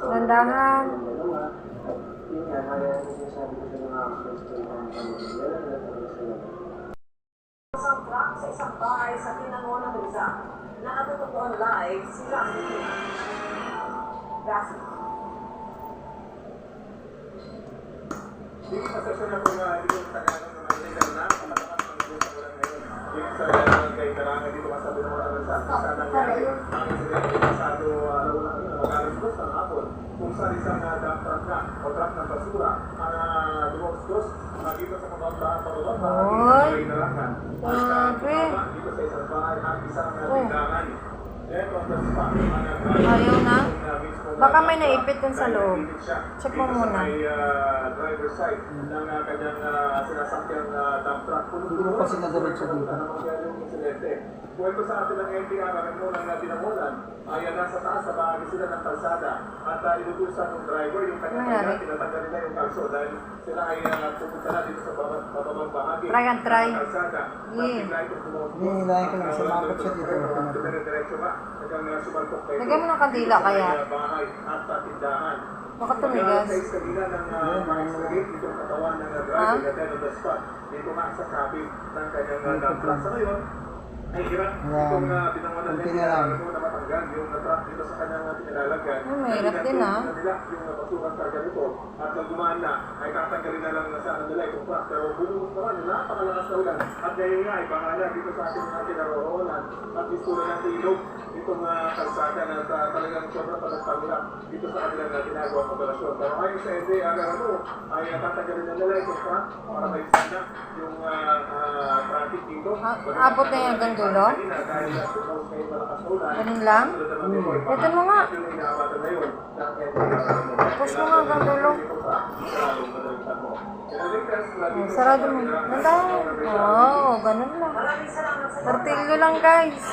Landahan. Isang truck sa isang bahay sa Pinangonan Rizal. Nakatutukan live sila. Hindi pasasyon ako na hindi ko Tagalog na legal na patakas ng gusto ko lang ngayon. Yung sa kay Karanga dito masabi ng mga sa nangyari. Ang insidente pasado araw lang yun, mag-alas 2 ng hapon. Kung saan isang dump truck na o truck ng basura ang dumos-dos dito sa pababa ay narangan. Dito sa isang bahay at isang tindahan. Ayaw na. Baka may naipit dun sa loob. Check mo muna. Driver side ng kanyang sinasakyang dump truck. Hindi pa sinadiretso dito. Kwento sa atin ng NPR na nagmunang tinamulan ay nasa taas sa bahagi sila ng kalsada at inutusan ng driver yung kanyang tinatanggal nila yung kalso dahil sila ay pupunta na dito sa bababang bahagi ng kalsada. Hinihilahin ko lang, sumakot siya dito. Lagyan mo ng kandila kaya. Baka tumigas. Ha? Dito nga sa cabin ng kanyang dump truck. Sa ngayon, ay hirap itong pinangalan nila na matanggal yung truck dito sa kanyang pinalalagyan. Mahirap din Yung pasurang karga nito at nang gumaan na ay tatanggalin na lang sa ano nila itong truck. Pero bumuhos naman, napakalakas na ulan. At ngayon nga ay bahala dito sa ating mga kinaroroonan at gusto na ng ilog itong kalsada na talagang sobrang palagpangilap dito sa kanilang ginagawang operasyon. Pero ayon sa NDA, ay tatanggalin na nila itong truck para may sana yung traffic dito. Abot na yung hanggang dulo? Ganun lang? Ito mo nga. Tapos mo nga hanggang dulo. Sarado mo. Nandahan. Oo, ganun lang. Tortillo lang guys.